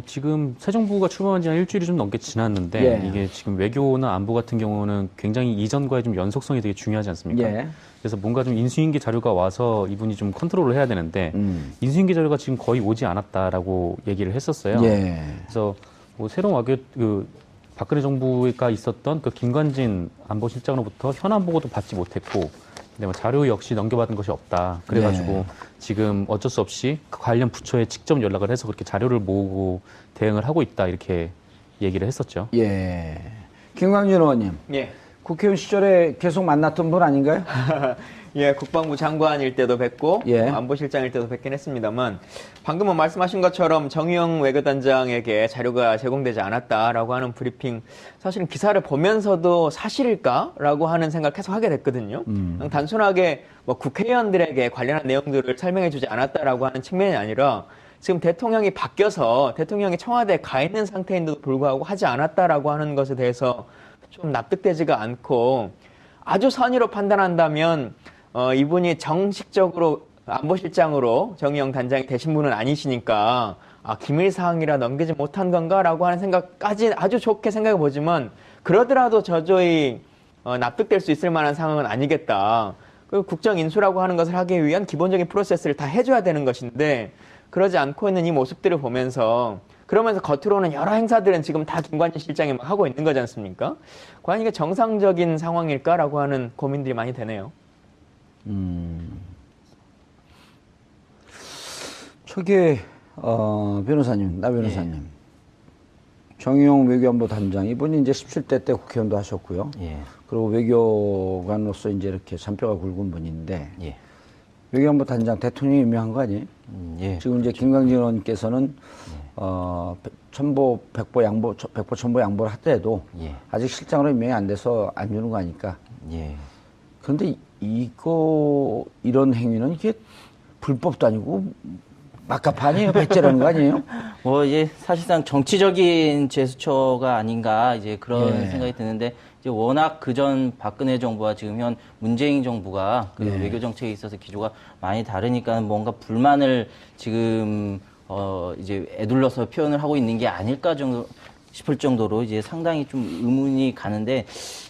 지금 새 정부가 출범한 지 한 일주일이 좀 넘게 지났는데 예. 이게 지금 외교나 안보 같은 경우는 굉장히 이전과의 좀 연속성이 되게 중요하지 않습니까? 예. 그래서 뭔가 좀 인수인계 자료가 와서 이분이 좀 컨트롤을 해야 되는데 인수인계 자료가 지금 거의 오지 않았다라고 얘기를 했었어요. 예. 그래서 뭐 새로운 박근혜 정부가 있었던 그 김관진 안보실장으로부터 현안 보고도 받지 못했고, 근데 뭐 자료 역시 넘겨받은 것이 없다. 그래가지고 네. 지금 어쩔 수 없이 그 관련 부처에 직접 연락을 해서 그렇게 자료를 모으고 대응을 하고 있다 이렇게 얘기를 했었죠. 예. 김광진 의원님. 예. 국회의원 시절에 계속 만났던 분 아닌가요? 예, 국방부 장관일 때도 뵙고 예. 안보실장일 때도 뵙긴 했습니다만 방금은 말씀하신 것처럼 정의용 외교단장에게 자료가 제공되지 않았다라고 하는 브리핑, 사실은 기사를 보면서도 사실일까라고 하는 생각을 계속 하게 됐거든요. 그냥 단순하게 뭐 국회의원들에게 관련한 내용들을 설명해주지 않았다라고 하는 측면이 아니라 지금 대통령이 바뀌어서 대통령이 청와대에 가 있는 상태인데도 불구하고 하지 않았다라고 하는 것에 대해서 좀 납득되지가 않고, 아주 선의로 판단한다면 이분이 정식적으로 안보실장으로 정의용 단장이 되신 분은 아니시니까 기밀사항이라 넘기지 못한 건가라고 하는 생각까지 아주 좋게 생각해 보지만, 그러더라도 저조히 납득될 수 있을 만한 상황은 아니겠다. 그리고 국정인수라고 하는 것을 하기 위한 기본적인 프로세스를 다 해줘야 되는 것인데 그러지 않고 있는 이 모습들을 보면서, 그러면서 겉으로는 여러 행사들은 지금 다 김관진 실장이 막 하고 있는 거지 않습니까? 과연 이게 정상적인 상황일까라고 하는 고민들이 많이 되네요. 저기 변호사님, 나 변호사님. 예. 정의용 외교안보 단장, 이분이 이제 17대 때 국회의원도 하셨고요. 예. 그리고 외교관으로서 이제 이렇게 잔뼈가 굵은 분인데, 예. 외교안보 단장 대통령이 임명한 거 아니에요? 예. 지금 이제 김광진 의원께서는 백보 첨보 양보를 하더라도 예. 아직 실장으로 임명이 안 돼서 안 주는 거 아니까. 예. 그런데 이런 행위는 이게 불법도 아니고 막가파 아니에요? 배째라는 거 아니에요? 뭐 이제 사실상 정치적인 제스처가 아닌가 이제 그런 예. 생각이 드는데, 이제 워낙 그전 박근혜 정부와 지금 현 문재인 정부가 그 예. 외교 정책에 있어서 기조가 많이 다르니까 뭔가 불만을 지금 이제 애둘러서 표현을 하고 있는 게 아닐까 싶을 정도로 이제 상당히 좀 의문이 가는데,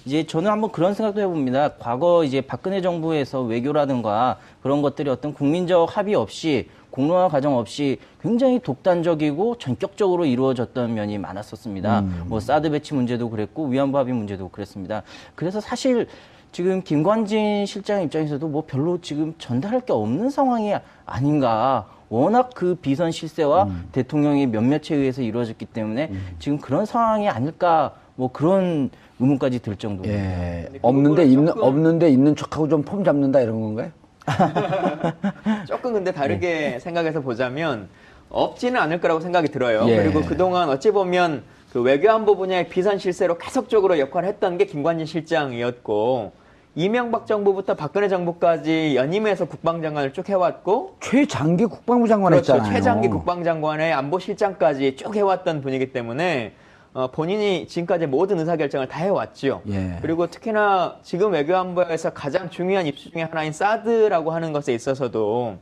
이제 저는 한번 그런 생각도 해봅니다. 과거 이제 박근혜 정부에서 외교라든가 그런 것들이 어떤 국민적 합의 없이, 공론화 과정 없이 굉장히 독단적이고 전격적으로 이루어졌던 면이 많았었습니다. 뭐 사드 배치 문제도 그랬고 위안부 합의 문제도 그랬습니다. 그래서 사실 지금 김관진 실장 입장에서도 뭐 별로 지금 전달할 게 없는 상황이 아닌가. 워낙 그 비선 실세와 대통령의 몇몇에 의해서 이루어졌기 때문에 지금 그런 상황이 아닐까, 뭐 그런 의문까지 들 정도입니다. 예. 없는데 있는 척하고 좀 폼 잡는다 이런 건가요? 조금 근데 다르게 생각해서 보자면 없지는 않을 거라고 생각이 들어요. 예. 그리고 그동안 어찌 보면 그 외교안보 분야의 비선 실세로 계속적으로 역할을 했던 게 김관진 실장이었고, 이명박 정부부터 박근혜 정부까지 연임해서 국방장관을 쭉 해왔고, 최장기 국방부 장관 그렇죠. 했잖아요. 최장기 국방장관의 안보실장까지 쭉 해왔던 분이기 때문에 본인이 지금까지 모든 의사결정을 다 해왔죠. 예. 그리고 특히나 지금 외교안보에서 가장 중요한 이슈 중에 하나인 사드라고 하는 것에 있어서도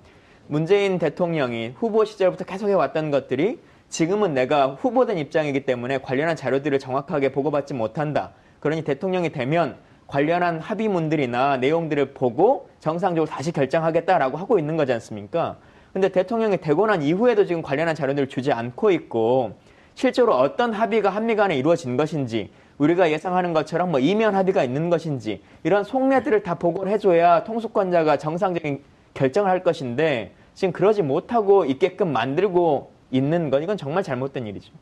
문재인 대통령이 후보 시절부터 계속 해왔던 것들이 지금은 내가 후보된 입장이기 때문에 관련한 자료들을 정확하게 보고받지 못한다. 그러니 대통령이 되면 관련한 합의문들이나 내용들을 보고 정상적으로 다시 결정하겠다라고 하고 있는 거지 않습니까? 근데 대통령이 되고 난 이후에도 지금 관련한 자료들을 주지 않고 있고, 실제로 어떤 합의가 한미 간에 이루어진 것인지, 우리가 예상하는 것처럼 뭐 이면 합의가 있는 것인지, 이런 속내들을 다 보고를 해줘야 통수권자가 정상적인 결정을 할 것인데, 지금 그러지 못하고 있게끔 만들고 있는 건, 이건 정말 잘못된 일이죠.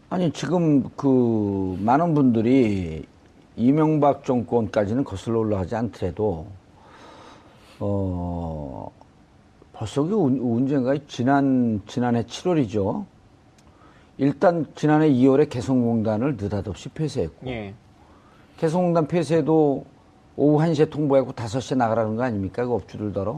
아니, 지금 그 많은 분들이 이명박 정권까지는 거슬러 올라가지 않더라도 벌써 그 언젠가 지난해 7월이죠. 일단 지난해 2월에 개성공단을 느닷없이 폐쇄했고, 예. 개성공단 폐쇄도 오후 1시에 통보했고 5시에 나가라는 거 아닙니까? 그 업주들더러.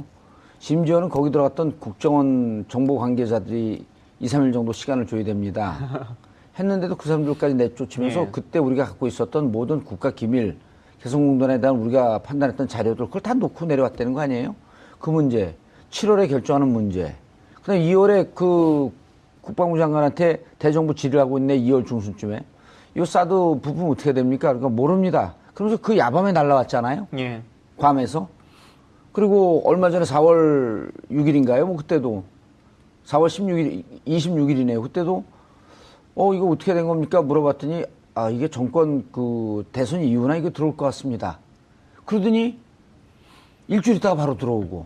심지어는 거기 들어갔던 국정원 정보 관계자들이 2, 3일 정도 시간을 줘야 됩니다. 했는데도 그 사람들까지 내쫓으면서 예. 그때 우리가 갖고 있었던 모든 국가 기밀, 개성공단에 대한 우리가 판단했던 자료들, 그걸 다 놓고 내려왔다는 거 아니에요? 그 문제, 7월에 결정하는 문제, 그 다음에 2월에 그 국방부 장관한테 대정부 질의하고 있네 2월 중순쯤에. 이 사드 부품 어떻게 됩니까? 그러니까 모릅니다. 그러면서 그 야밤에 날라왔잖아요. 예. 괌에서. 그리고 얼마 전에 4월 6일인가요? 뭐 그때도 4월 16일, 26일이네요. 그때도 이거 어떻게 된 겁니까? 물어봤더니 이게 정권 그 대선 이후나 이거 들어올 것 같습니다. 그러더니 일주일 있다가 바로 들어오고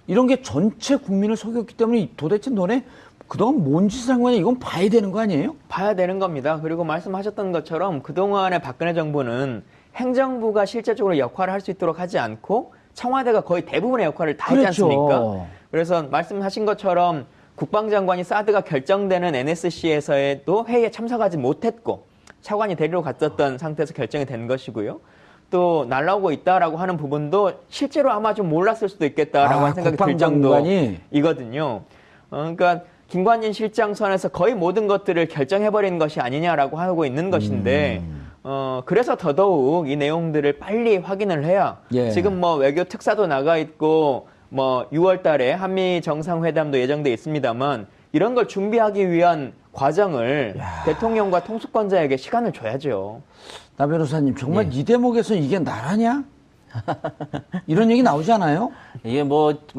이런 게 전체 국민을 속였기 때문에 도대체 너네 그동안 뭔 짓을 한 거냐 이건 봐야 되는 거 아니에요? 봐야 되는 겁니다. 그리고 말씀하셨던 것처럼 그동안의 박근혜 정부는 행정부가 실제적으로 역할을 할 수 있도록 하지 않고 청와대가 거의 대부분의 역할을 다 했지 않습니까? 그래서 말씀하신 것처럼 국방장관이 사드가 결정되는 NSC에서도 회의에 참석하지 못했고 차관이 데리러 갔었던 상태에서 결정이 된 것이고요. 또 날라오고 있다라고 하는 부분도 실제로 아마 좀 몰랐을 수도 있겠다라고 하는 생각이 들 정도이거든요. 그러니까 김관진 실장 선에서 거의 모든 것들을 결정해버리는 것이 아니냐라고 하고 있는 것인데 그래서 더더욱 이 내용들을 빨리 확인을 해야 지금 뭐 외교 특사도 나가 있고 뭐 6월 달에 한미 정상회담도 예정돼 있습니다만 이런 걸 준비하기 위한 과정을 대통령과 통수권자에게 시간을 줘야죠. 나 변호사님 정말 이 대목에서 이게 나라냐? 이런 얘기 나오지 않아요? 이게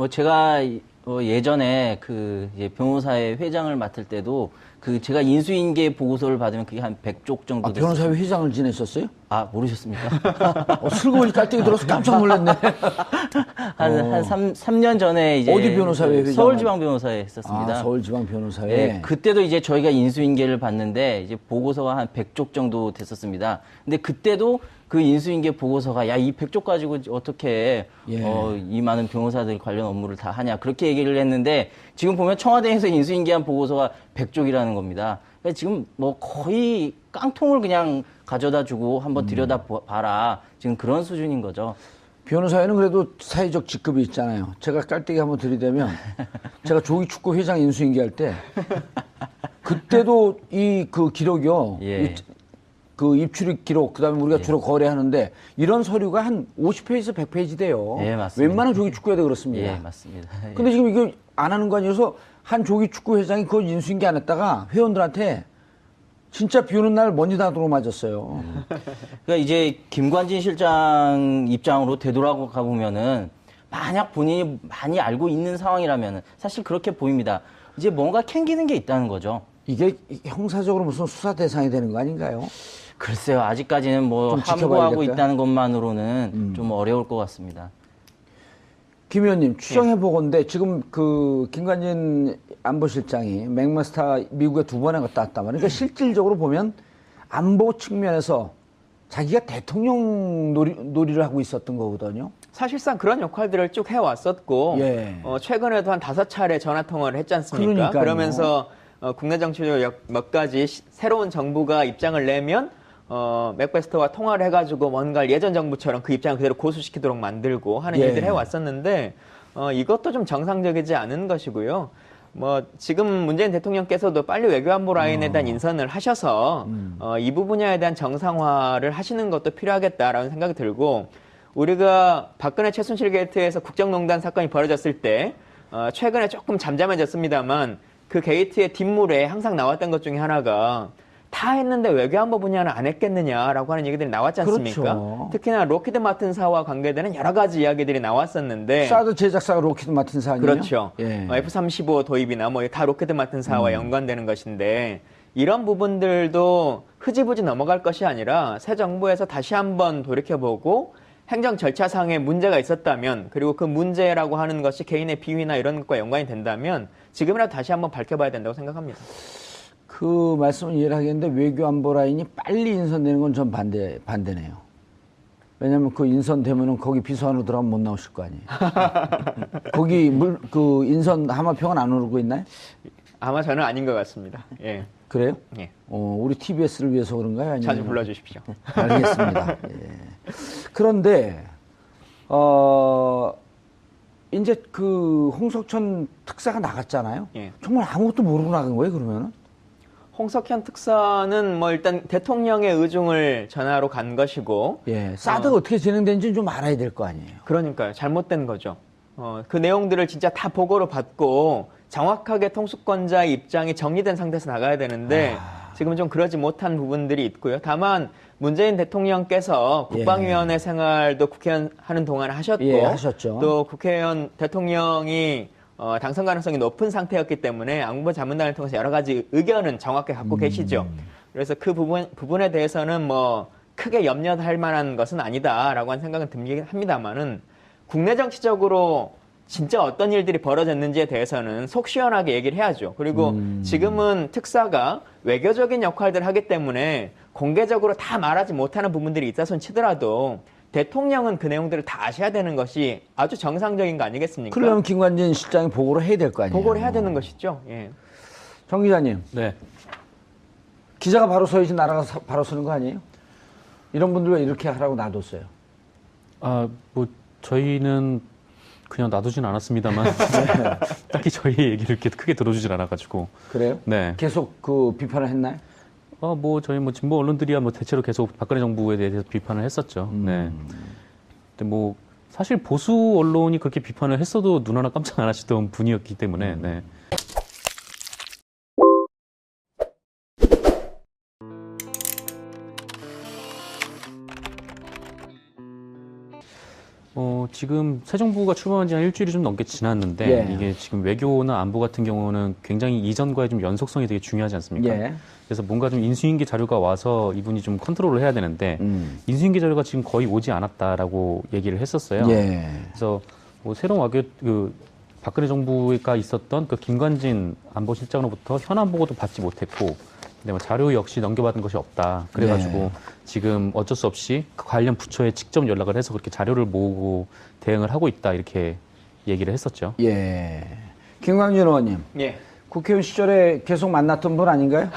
제가 예전에 그 이제 변호사회 회장을 맡을 때도 그 제가 인수인계 보고서를 받으면 그게 한 100쪽 정도 됐어요. 변호사회 회장을 지내셨어요? 모르셨습니까? 슬그머니 깔때기 들어서 깜짝 놀랐네. 한 3년 전에 이제 어디 변호사회 회장? 서울지방변호사에 했었습니다. 서울지방변호사회. 네, 그때도 이제 저희가 인수인계를 봤는데 이제 보고서가 한 100쪽 정도 됐었습니다. 근데 그때도 그 인수인계 보고서가 이 100쪽 가지고 어떻게 이 많은 변호사들 관련 업무를 다 하냐 그렇게 얘기를 했는데 지금 보면 청와대에서 인수인계한 보고서가 100쪽이라는 겁니다. 그러니까 지금 거의 깡통을 그냥 가져다 주고 한번 들여다 봐라 지금 그런 수준인 거죠. 변호사회는 그래도 사회적 직급이 있잖아요. 제가 깔때기 한번 들이대면 제가 조기축구 회장 인수인계할 때 그때도 그 기록이요. 그 입출입 기록, 그 다음에 우리가 주로 거래하는데 이런 서류가 한 50페이지에서 100페이지 돼요. 맞습니다. 웬만한 조기축구회도 그렇습니다. 맞습니다. 근데 지금 이거 안 하는 거 아니어서 한 조기축구 회장이 그걸 인수인계 안 했다가 회원들한테 진짜 비 오는 날 먼지 나도록 맞았어요. 그러니까 이제 김관진 실장 입장으로 되돌아가 보면은 만약 본인이 많이 알고 있는 상황이라면은 사실 그렇게 보입니다. 이제 뭔가 캥기는 게 있다는 거죠. 이게 형사적으로 무슨 수사 대상이 되는 거 아닌가요? 글쎄요. 아직까지는 함구하고 있다는 것만으로는 좀 어려울 것 같습니다. 김 의원님, 추정해보건데 지금 그 김관진 안보실장이 맥마스터 미국에 2번에 갔다 왔단 말이에요. 그러니까 실질적으로 보면 안보 측면에서 자기가 대통령 놀이를 하고 있었던 거거든요. 사실상 그런 역할들을 쭉 해왔었고 최근에도 한 5차례 전화통화를 했지 않습니까? 그러니까요. 그러면서 국내 정치적 몇 가지 새로운 정부가 입장을 내면 맥베스터와 통화를 해가지고 뭔가 예전 정부처럼 그 입장을 그대로 고수시키도록 만들고 하는 일들을 해왔었는데 이것도 좀 정상적이지 않은 것이고요. 지금 문재인 대통령께서도 빨리 외교안보 라인에 대한 인선을 하셔서 이 분야에 대한 정상화를 하시는 것도 필요하겠다라는 생각이 들고 우리가 박근혜 최순실 게이트에서 국정농단 사건이 벌어졌을 때 최근에 조금 잠잠해졌습니다만 그 게이트의 뒷물에 항상 나왔던 것 중에 하나가 다 했는데 외교안보 분야는 안 했겠느냐라고 하는 얘기들이 나왔지 않습니까? 그렇죠. 특히나 로키드 마틴사와 관계되는 여러 가지 이야기들이 나왔었는데 사드 제작사가 로키드 마틴사 아니에요? 그렇죠. F-35 도입이나 다 로키드 마틴사와 연관되는 것인데 이런 부분들도 흐지부지 넘어갈 것이 아니라 새 정부에서 다시 한번 돌이켜보고 행정 절차상에 문제가 있었다면 그리고 그 문제라고 하는 것이 개인의 비위나 이런 것과 연관이 된다면 지금이라도 다시 한번 밝혀봐야 된다고 생각합니다. 그 말씀은 이해를 하겠는데 외교안보 라인이 빨리 인선되는 건 전 반대네요. 왜냐면 그 인선되면은 거기 비서관으로 들어가면 못 나오실 거 아니에요. 거기 그 인선 하마평은 안 오르고 있나요? 아마 저는 아닌 것 같습니다. 예. 그래요? 예. 우리 TBS를 위해서 그런가요? 아니면 자주 불러주십시오. 알겠습니다. 그런데 이제 그 홍석천 특사가 나갔잖아요. 정말 아무것도 모르고 나간 거예요, 그러면은? 홍석현 특사는 일단 대통령의 의중을 전하러 간 것이고 사드가 어떻게 진행되는지 좀 알아야 될 거 아니에요. 그러니까요. 잘못된 거죠. 그 내용들을 진짜 다 보고를 받고 정확하게 통수권자의 입장이 정리된 상태에서 나가야 되는데 지금은 좀 그러지 못한 부분들이 있고요. 다만 문재인 대통령께서 국방위원회 생활도 국회의원 하는 동안 하셨고 하셨죠. 또 국회의원 대통령이 당선 가능성이 높은 상태였기 때문에 안보 자문단을 통해서 여러 가지 의견은 정확히 갖고 계시죠. 그래서 그 부분에 대해서는 뭐 크게 염려할 만한 것은 아니다라고 하는 생각은 들긴 합니다만은 국내 정치적으로 진짜 어떤 일들이 벌어졌는지에 대해서는 속 시원하게 얘기를 해야죠. 그리고 지금은 특사가 외교적인 역할들을 하기 때문에 공개적으로 다 말하지 못하는 부분들이 있다손 치더라도 대통령은 그 내용들을 다 아셔야 되는 것이 아주 정상적인 거 아니겠습니까? 그러려면 김관진 실장이 보고를 해야 될 거 아니에요. 보고를 해야 되는 것이죠. 예. 정 기자님, 네. 기자가 바로 서야지 나라가 바로 서는 거 아니에요? 이런 분들 왜 이렇게 하라고 놔뒀어요? 뭐 저희는 그냥 놔두진 않았습니다만 딱히 저희 얘기를 이렇게 크게 들어주질 않아가지고. 그래요? 네. 계속 그 비판을 했나요? 뭐 저희 뭐 진보 언론들이야 뭐 대체로 계속 박근혜 정부에 대해서 비판을 했었죠. 네. 근데 뭐 사실 보수 언론이 그렇게 비판을 했어도 눈 하나 깜짝 안 하시던 분이었기 때문에. 네. 지금 새 정부가 출범한 지 한 일주일이 좀 넘게 지났는데 이게 지금 외교나 안보 같은 경우는 굉장히 이전과의 좀 연속성이 되게 중요하지 않습니까? 그래서 뭔가 좀 인수인계 자료가 와서 이분이 좀 컨트롤을 해야 되는데 인수인계 자료가 지금 거의 오지 않았다라고 얘기를 했었어요. 그래서 뭐 새로운 박근혜 정부가 있었던 그 김관진 안보실장으로부터 현안 보고도 받지 못했고, 근데 뭐 자료 역시 넘겨받은 것이 없다. 그래가지고 지금 어쩔 수 없이 그 관련 부처에 직접 연락을 해서 그렇게 자료를 모으고 대응을 하고 있다 이렇게 얘기를 했었죠. 김광진 의원님, 국회의원 시절에 계속 만났던 분 아닌가요?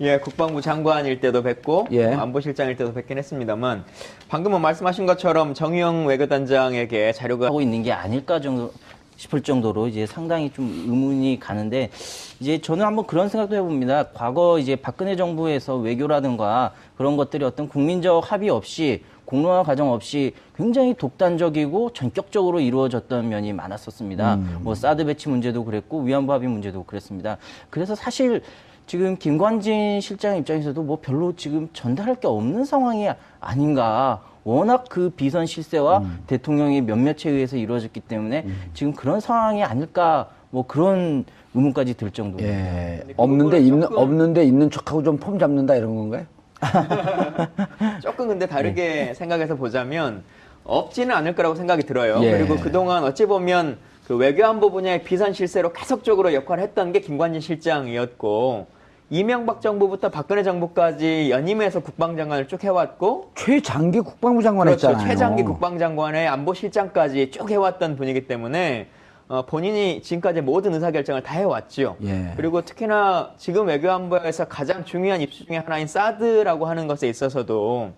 예, 국방부 장관일 때도 뵙고 안보실장일 때도 뵙긴 했습니다만 방금은 말씀하신 것처럼 정의용 외교단장에게 자료가 하고 있는 게 아닐까 정도 싶을 정도로 이제 상당히 좀 의문이 가는데, 이제 저는 한번 그런 생각도 해봅니다. 과거 이제 박근혜 정부에서 외교라든가 그런 것들이 어떤 국민적 합의 없이 공론화 과정 없이 굉장히 독단적이고 전격적으로 이루어졌던 면이 많았었습니다. 뭐 사드 배치 문제도 그랬고 위안부 합의 문제도 그랬습니다. 그래서 사실 지금 김관진 실장 입장에서도 뭐 별로 지금 전달할 게 없는 상황이 아닌가. 워낙 그 비선 실세와 대통령의 몇몇에 의해서 이루어졌기 때문에 지금 그런 상황이 아닐까, 뭐 그런 의문까지 들 정도로. 없는데 있는 척하고 좀 폼 잡는다 이런 건가요? 조금 근데 다르게 생각해서 보자면 없지는 않을 거라고 생각이 들어요. 그리고 그동안 어찌 보면 그 외교안보 분야의 비선 실세로 계속적으로 역할을 했던 게 김관진 실장이었고, 이명박 정부부터 박근혜 정부까지 연임해서 국방장관을 쭉 해왔고, 최장기 국방부 장관 했잖아요. 최장기 국방장관의 안보실장까지 쭉 해왔던 분이기 때문에 본인이 지금까지 모든 의사결정을 다 해왔죠. 그리고 특히나 지금 외교안보에서 가장 중요한 이슈 중에 하나인 사드라고 하는 것에 있어서도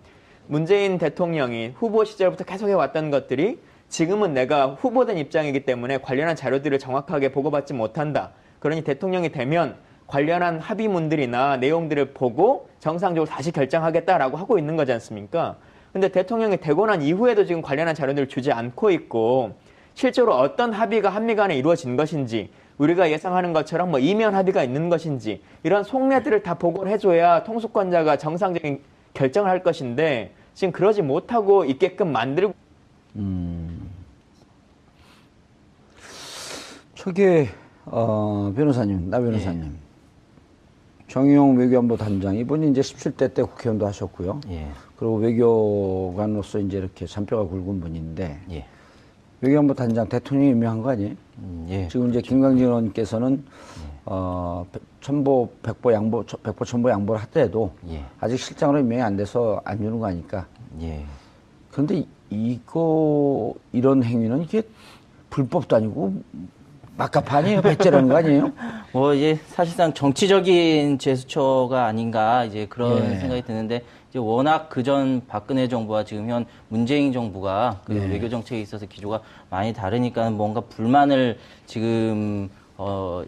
문재인 대통령이 후보 시절부터 계속 해왔던 것들이 지금은 내가 후보된 입장이기 때문에 관련한 자료들을 정확하게 보고받지 못한다. 그러니 대통령이 되면 관련한 합의문들이나 내용들을 보고 정상적으로 다시 결정하겠다라고 하고 있는 거지 않습니까? 근데 대통령이 되고 난 이후에도 지금 관련한 자료들을 주지 않고 있고, 실제로 어떤 합의가 한미 간에 이루어진 것인지, 우리가 예상하는 것처럼 뭐 이면 합의가 있는 것인지, 이런 속내들을 다 보고를 해줘야 통수권자가 정상적인 결정을 할 것인데 지금 그러지 못하고 있게끔 만들고. 저기 변호사님, 나 변호사님. 정의용 외교안보 단장, 이분이 이제 17대 때 국회의원도 하셨고요. 그리고 외교관으로서 이제 이렇게 잔뼈가 굵은 분인데, 외교안보 단장 대통령이 임명한 거 아니에요? 지금 이제 김광진 의원께서는 천보, 백보 천보 양보를 하더라도 아직 실장으로 임명이 안 돼서 안 주는 거 아니까. 그런데 이런 행위는 이게 불법도 아니고 막가파 아니에요? 배째라는 거 아니에요? 뭐 이제 사실상 정치적인 제스처가 아닌가 이제 그런 생각이 드는데, 이제 워낙 그전 박근혜 정부와 지금 현 문재인 정부가 그 외교 정책에 있어서 기조가 많이 다르니까 뭔가 불만을 지금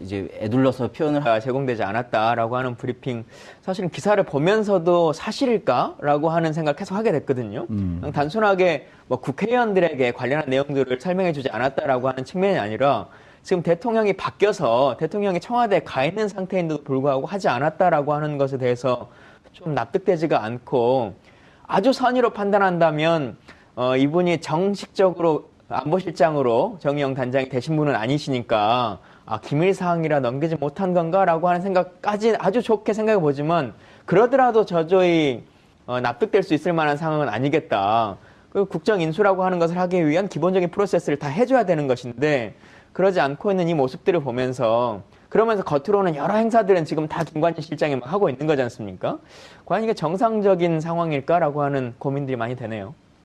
이제 애둘러서 표현을 제공되지 않았다라고 하는 브리핑, 사실은 기사를 보면서도 사실일까라고 하는 생각을 계속 하게 됐거든요. 단순하게 뭐 국회의원들에게 관련한 내용들을 설명해주지 않았다라고 하는 측면이 아니라 지금 대통령이 바뀌어서 대통령이 청와대에 가 있는 상태인데도 불구하고 하지 않았다라고 하는 것에 대해서 좀 납득되지가 않고 아주 선의로 판단한다면 이분이 정식적으로 안보실장으로 정의용 단장이 되신 분은 아니시니까 기밀 사항이라 넘기지 못한 건가라고 하는 생각까지 아주 좋게 생각해 보지만 그러더라도 저조히 납득될 수 있을 만한 상황은 아니겠다. 그 국정 인수라고 하는 것을 하기 위한 기본적인 프로세스를 다 해줘야 되는 것인데 그러지 않고 있는 이 모습들을 보면서 그러면서 겉으로는 여러 행사들은 지금 다 김관진 실장이 막 하고 있는 거지 않습니까? 과연 이게 정상적인 상황일까라고 하는 고민들이 많이 되네요.